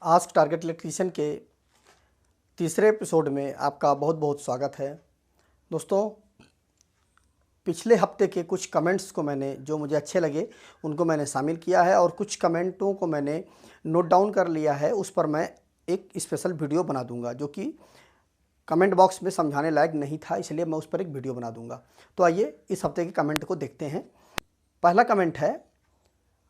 Ask target electrician के तीसरे episode में आपका बहुत बहुत स्वागत है। दोस्तों, पिछले हफ्ते के कुछ कमेंट्स को मैंने जो मुझे अच्छे लगे उनको मैंने शामिल किया है और कुछ कमेंटों को मैंने नोट डाउन कर लिया है। उस पर मैं एक स्पेशल वीडियो बना दूंगा जो कि कमेंट बॉक्स में समझाने लायक नहीं था, इसलिए मैं उस पर एक वीडियो बना दूंगा। तो आइए इस हफ्ते के कमेंट को देखते हैं। पहला कमेंट है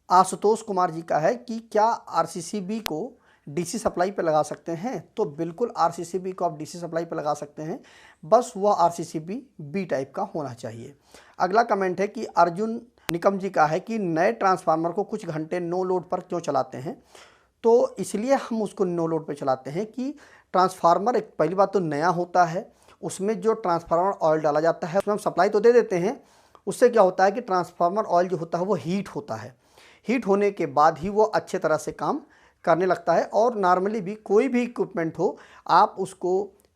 आशुतोष कुमार जी का है कि क्या आरसीसीबी को डीसी सप्लाई पे लगा सकते हैं? तो बिल्कुल आरसीसीबी को आप डीसी सप्लाई पे लगा सकते हैं, बस वह आरसीसीबी बी टाइप का होना चाहिए। अगला कमेंट है कि अर्जुन निकम जी का है कि नए ट्रांसफार्मर को कुछ घंटे नो लोड पर क्यों चलाते हैं? तो इसलिए हम उसको नो लोड पे चलाते हैं कि ट्रांसफार्मर एक पहली बात तो नया होता है, उसमें जो ट्रांसफार्मर ऑयल डाला जाता है उसमें हम सप्लाई तो दे देते हैं, उससे क्या होता है कि ट्रांसफार्मर ऑयल जो होता है वो हीट होता है। हीट होने के बाद ही वो अच्छे तरह से काम करने लगता है। और नॉर्मली भी कोई भी इक्विपमेंट हो, आप उसको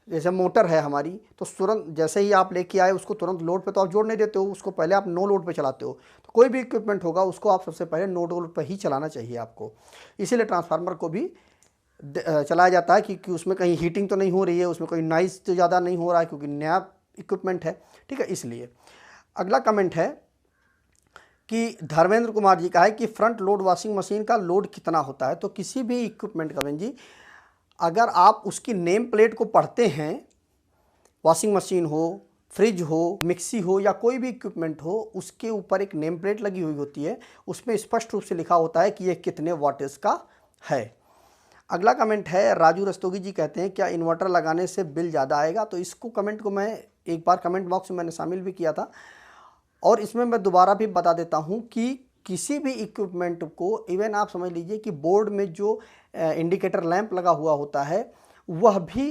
जैसे मोटर है हमारी, तो तुरंत जैसे ही आप लेके आए उसको तुरंत लोड पे तो आप जोड़ नहीं देते हो, उसको पहले आप नो लोड पे चलाते हो। तो कोई भी इक्विपमेंट होगा उसको आप सबसे पहले नो लोड पे ही चलाना चाहिए आपको। इसीलिए ट्रांसफार्मर को भी चलाया जाता है कि उसमें कहीं हीटिंग तो नहीं हो रही है, उसमें कोई नॉइस तो ज़्यादा नहीं हो रहा है, क्योंकि नया इक्विपमेंट है। ठीक है, इसलिए। अगला कमेंट है कि धर्मेंद्र कुमार जी का है कि फ्रंट लोड वॉशिंग मशीन का लोड कितना होता है? तो किसी भी इक्विपमेंट का जी, अगर आप उसकी नेम प्लेट को पढ़ते हैं, वॉशिंग मशीन हो, फ्रिज हो, मिक्सी हो या कोई भी इक्विपमेंट हो, उसके ऊपर एक नेम प्लेट लगी हुई होती है, उसमें स्पष्ट रूप से लिखा होता है कि ये कितने वाटेज का है। अगला कमेंट है राजू रस्तोगी जी कहते हैं क्या इन्वर्टर लगाने से बिल ज़्यादा आएगा? तो इसको कमेंट को मैं एक बार कमेंट बॉक्स में मैंने शामिल भी किया था और इसमें मैं दोबारा भी बता देता हूं कि किसी भी इक्विपमेंट को, इवन आप समझ लीजिए कि बोर्ड में जो इंडिकेटर लैंप लगा हुआ होता है वह भी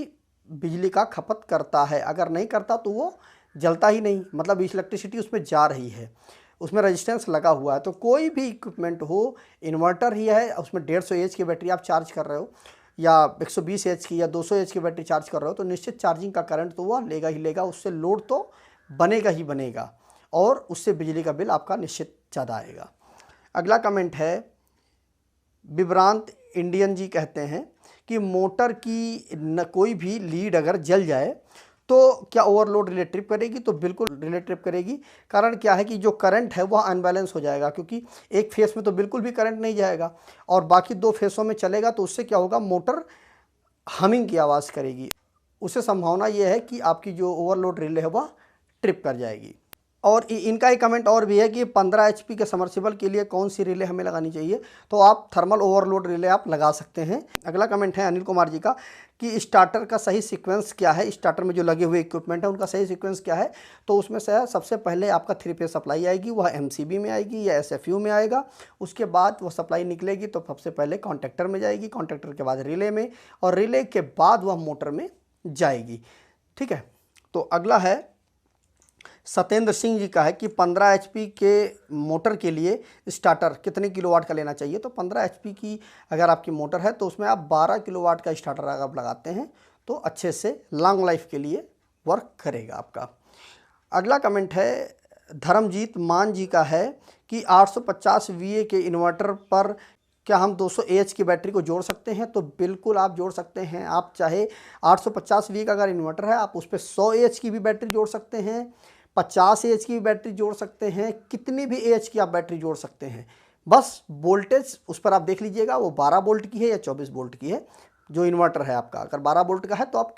बिजली का खपत करता है। अगर नहीं करता तो वो जलता ही नहीं, मतलब इलेक्ट्रिसिटी उसमें जा रही है, उसमें रेजिस्टेंस लगा हुआ है। तो कोई भी इक्विपमेंट हो, इन्वर्टर ही है, उसमें 150 एच की बैटरी आप चार्ज कर रहे हो या 120 एच की या 200 एच की बैटरी चार्ज कर रहे हो, तो निश्चित चार्जिंग का करंट तो वह लेगा ही लेगा, उससे लोड तो बनेगा ही बनेगा और उससे बिजली का बिल आपका निश्चित ज़्यादा आएगा। अगला कमेंट है विभ्रांत इंडियन जी कहते हैं कि मोटर की न कोई भी लीड अगर जल जाए तो क्या ओवरलोड रिले ट्रिप करेगी? तो बिल्कुल रिले ट्रिप करेगी। कारण क्या है कि जो करंट है वह अनबैलेंस हो जाएगा, क्योंकि एक फेस में तो बिल्कुल भी करंट नहीं जाएगा और बाकी दो फेसों में चलेगा, तो उससे क्या होगा, मोटर हमिंग की आवाज़ करेगी। उससे संभावना यह है कि आपकी जो ओवरलोड रिले है वह ट्रिप कर जाएगी। और इनका एक कमेंट और भी है कि 15 एचपी के समर्सिबल के लिए कौन सी रिले हमें लगानी चाहिए? तो आप थर्मल ओवरलोड रिले आप लगा सकते हैं। अगला कमेंट है अनिल कुमार जी का कि स्टार्टर का सही सीक्वेंस क्या है? स्टार्टर में जो लगे हुए इक्विपमेंट है उनका सही सीक्वेंस क्या है? तो उसमें से सबसे पहले आपका 3 फेज सप्लाई आएगी, वह एमसीबी में आएगी या एसएफयू में आएगा। उसके बाद वह सप्लाई निकलेगी तो सबसे पहले कॉन्टैक्टर में जाएगी, कॉन्टैक्टर के बाद रिले में, और रिले के बाद वह मोटर में जाएगी। ठीक है, तो अगला है सत्येंद्र सिंह जी का है कि 15 एचपी के मोटर के लिए स्टार्टर कितने किलोवाट का लेना चाहिए? तो 15 एचपी की अगर आपकी मोटर है तो उसमें आप 12 किलोवाट का स्टार्टर अगर आप लगाते हैं तो अच्छे से लॉन्ग लाइफ के लिए वर्क करेगा आपका। अगला कमेंट है धर्मजीत मान जी का है कि 850 वीए के इन्वर्टर पर क्या हम 200 एच की बैटरी को जोड़ सकते हैं? तो बिल्कुल आप जोड़ सकते हैं। आप चाहे 850 वी का अगर इन्वर्टर है, आप उस पर 100 एच की भी बैटरी जोड़ सकते हैं, 50 एच की भी बैटरी जोड़ सकते हैं, कितनी भी एच की आप बैटरी जोड़ सकते हैं। बस वोल्टेज उस पर आप देख लीजिएगा वो 12 वोल्ट की है या 24 वोल्ट की है। जो इन्वर्टर है आपका अगर 12 वोल्ट का है तो आप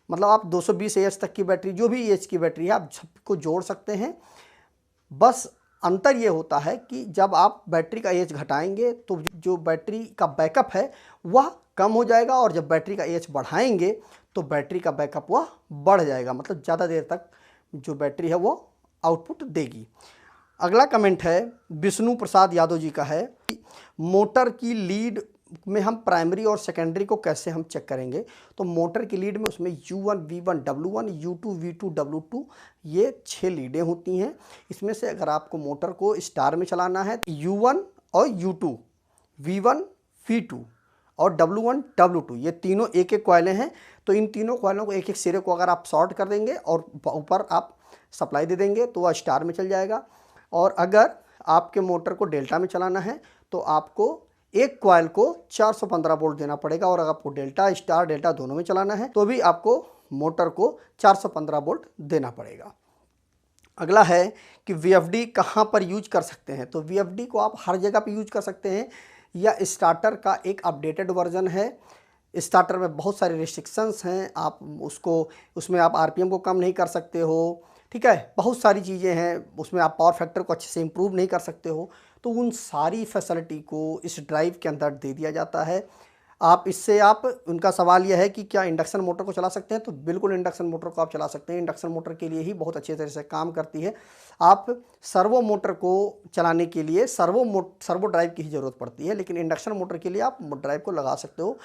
मतलब आप 220 एच तक की बैटरी, जो भी एच की बैटरी है, आप सबको जोड़ सकते हैं। बस अंतर ये होता है कि जब आप बैटरी का एज घटाएंगे तो जो बैटरी का बैकअप है वह कम हो जाएगा, और जब बैटरी का एज बढ़ाएंगे तो बैटरी का बैकअप वह बढ़ जाएगा, मतलब ज़्यादा देर तक जो बैटरी है वो आउटपुट देगी। अगला कमेंट है विष्णु प्रसाद यादव जी का है कि मोटर की लीड में हम प्राइमरी और सेकेंडरी को कैसे हम चेक करेंगे? तो मोटर की लीड में उसमें U1 V1 W1 U2 V2 W2 ये 6 लीडें होती हैं। इसमें से अगर आपको मोटर को स्टार में चलाना है U1 और U2 V1 V2 और W1 W2 ये तीनों एक एक कॉइलें हैं। तो इन तीनों कॉइलों को एक एक सिरे को अगर आप शॉर्ट कर देंगे और ऊपर आप सप्लाई दे देंगे तो वह स्टार में चल जाएगा। और अगर आपके मोटर को डेल्टा में चलाना है तो आपको एक कॉइल को 415 वोल्ट देना पड़ेगा। और अगर आपको डेल्टा स्टार डेल्टा दोनों में चलाना है तो भी आपको मोटर को 415 वोल्ट देना पड़ेगा। अगला है कि VFD कहाँ पर यूज कर सकते हैं। तो VFD को आप हर जगह पे यूज कर सकते हैं। या स्टार्टर का एक अपडेटेड वर्जन है। स्टार्टर में बहुत सारे रिस्ट्रिक्शंस हैं, आप उसमें आप RPM को कम नहीं कर सकते हो, ठीक है, बहुत सारी चीज़ें हैं, उसमें आप पावर फैक्टर को अच्छे से इम्प्रूव नहीं कर सकते हो। तो उन सारी फैसिलिटी को इस ड्राइव के अंदर दे दिया जाता है। आप उनका सवाल यह है कि क्या इंडक्शन मोटर को चला सकते हैं, तो बिल्कुल इंडक्शन मोटर को आप चला सकते हैं। इंडक्शन मोटर के लिए ही बहुत अच्छे तरह से काम करती है। आप सर्वो मोटर को चलाने के लिए सर्वो ड्राइव की ही ज़रूरत पड़ती है, लेकिन इंडक्शन मोटर के लिए आप ड्राइव को लगा सकते हो।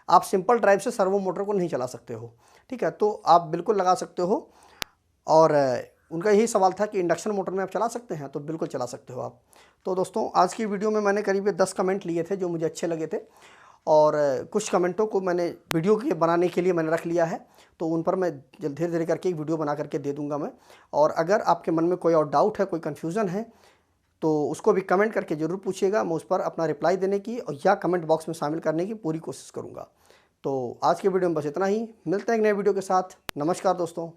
आप सिंपल ड्राइव से सर्वो मोटर को नहीं चला सकते हो, ठीक है, तो आप बिल्कुल लगा सकते हो। और उनका यही सवाल था कि इंडक्शन मोटर में आप चला सकते हैं, तो बिल्कुल चला सकते हो आप। तो दोस्तों आज की वीडियो में मैंने करीब 10 कमेंट लिए थे जो मुझे अच्छे लगे थे, और कुछ कमेंटों को मैंने वीडियो के बनाने के लिए मैंने रख लिया है, तो उन पर मैं धीरे धीरे करके एक वीडियो बना करके दे दूंगा मैं। और अगर आपके मन में कोई और डाउट है, कोई कन्फ्यूज़न है, तो उसको भी कमेंट करके ज़रूर पूछिएगा। मैं उस पर अपना रिप्लाई देने की या कमेंट बॉक्स में शामिल करने की पूरी कोशिश करूँगा। तो आज के वीडियो में बस इतना ही। मिलते हैं एक नए वीडियो के साथ। नमस्कार दोस्तों।